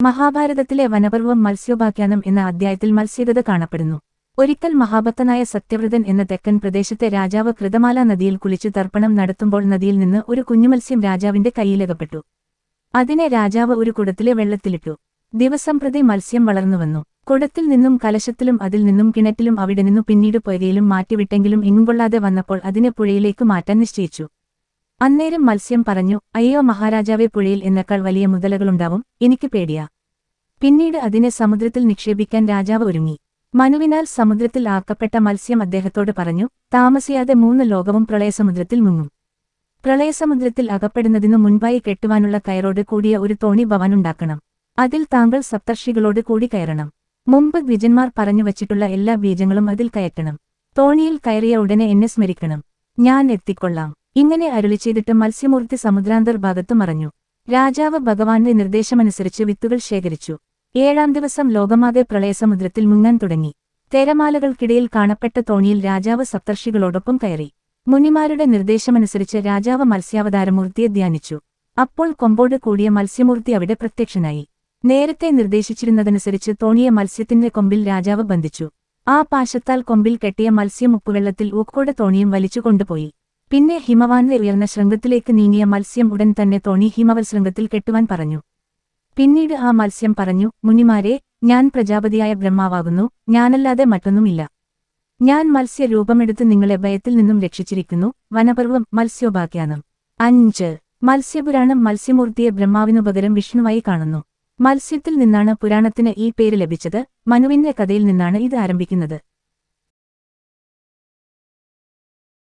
മഹാഭാരതത്തിലെ വനപർവ്വം മത്സ്യോപാഖ്യാനം എന്ന അധ്യായത്തിൽ മത്സ്യകഥ കാണപ്പെടുന്നു. ഒരിക്കൽ മഹാഭക്തനായ സത്യവ്രതൻ എന്ന തെക്കൻ പ്രദേശത്തെ രാജാവ് കൃതമാല നദിയിൽ കുളിച്ചു തർപ്പണം നടത്തുമ്പോൾ നദിയിൽ നിന്ന് ഒരു കുഞ്ഞുമത്സ്യം രാജാവിന്റെ കൈയിലകപ്പെട്ടു. അതിനെ രാജാവ് ഒരു കുടത്തിലെ വെള്ളത്തിലിട്ടു. ദിവസം പ്രതി മത്സ്യം വളർന്നുവന്നു. കുടത്തിൽ നിന്നും കലശത്തിലും അതിൽ നിന്നും കിണറ്റിലും അവിടെ നിന്നു പിന്നീട് പുഴയിലും മാറ്റിവിട്ടെങ്കിലും എങ്ങും കൊള്ളാതെ വന്നപ്പോൾ അതിനെ പുഴയിലേക്ക് മാറ്റാൻ നിശ്ചയിച്ചു. അന്നേരം മത്സ്യം പറഞ്ഞു, അയ്യോ മഹാരാജാവെ, പുഴയിൽ എന്നെക്കാൾ വലിയ മുതലകളുണ്ടാവും, എനിക്ക് പേടിയാ. പിന്നീട് അതിനെ സമുദ്രത്തിൽ നിക്ഷേപിക്കാൻ രാജാവ് ഒരുങ്ങി. മനുവിനാൽ സമുദ്രത്തിൽ ആക്കപ്പെട്ട മത്സ്യം അദ്ദേഹത്തോട് പറഞ്ഞു, താമസിയാതെ 3 ലോകവും പ്രളയസമുദ്രത്തിൽ മുങ്ങും. പ്രളയസമുദ്രത്തിൽ അകപ്പെടുന്നതിനു മുൻപായി കെട്ടുവാനുള്ള കയറോട് കൂടിയ ഒരു തോണി ഭവാനുണ്ടാക്കണം. അതിൽ താങ്കൾ സപ്തർഷികളോട് കൂടി കയറണം. മുമ്പ് ദ്വിജന്മാർ പറഞ്ഞു വച്ചിട്ടുള്ള എല്ലാ ബീജങ്ങളും അതിൽ കയറ്റണം. തോണിയിൽ കയറിയ ഉടനെ എന്നെ സ്മരിക്കണം, ഞാൻ എത്തിക്കൊള്ളാം. ഇങ്ങനെ അരുളി ചെയ്തിട്ട് മത്സ്യമൂർത്തി സമുദ്രാന്തർഭാഗത്തു മറഞ്ഞു. രാജാവ് ഭഗവാന്റെ നിർദ്ദേശമനുസരിച്ച് വിത്തുകൾ ശേഖരിച്ചു. 7-ാം ദിവസം ലോകമാകെ പ്രളയസമുദ്രത്തിൽ മുങ്ങാൻ തുടങ്ങി. തിരമാലകൾക്കിടയിൽ കാണപ്പെട്ട തോണിയിൽ രാജാവ് സപ്തർഷികളോടൊപ്പം കയറി. മുനിമാരുടെ നിർദ്ദേശമനുസരിച്ച് രാജാവ് മത്സ്യാവതാരമൂർത്തിയെ ധ്യാനിച്ചു. അപ്പോൾ കൊമ്പോട് കൂടിയ മത്സ്യമൂർത്തി അവിടെ പ്രത്യക്ഷനായി. നേരത്തെ നിർദ്ദേശിച്ചിരുന്നതനുസരിച്ച് തോണിയെ മത്സ്യത്തിന്റെ കൊമ്പിൽ രാജാവ് ബന്ധിച്ചു. ആ പാശത്താൽ കൊമ്പിൽ കെട്ടിയ മത്സ്യം ഉപ്പുവെള്ളത്തിൽ ഊക്കോടെ തോണിയും വലിച്ചു കൊണ്ടുപോയി. പിന്നെ ഹിമവാന്റെ ഉയർന്ന ശൃംഗത്തിലേക്ക് നീങ്ങിയ മത്സ്യം ഉടൻ തന്നെ തോണി ഹിമവൽ ശൃംഗത്തിൽ കെട്ടുവാൻ പറഞ്ഞു. പിന്നീട് ആ മത്സ്യം പറഞ്ഞു, മുനിമാരെ, ഞാൻ പ്രജാപതിയായ ബ്രഹ്മാവാകുന്നു, ഞാനല്ലാതെ മറ്റൊന്നുമില്ല. ഞാൻ മത്സ്യരൂപമെടുത്ത് നിങ്ങളെ ഭയത്തിൽ നിന്നും രക്ഷിച്ചിരിക്കുന്നു. വനപർവ്വം മത്സ്യോപാഖ്യാനം. 5. മത്സ്യപുരാണം മത്സ്യമൂർത്തിയെ ബ്രഹ്മാവിനു പകരം വിഷ്ണുവായി കാണുന്നു. മത്സ്യത്തിൽ നിന്നാണ് പുരാണത്തിന് ഈ പേര് ലഭിച്ചത്. മനുവിന്റെ കഥയിൽ നിന്നാണ് ഇത് ആരംഭിക്കുന്നത്.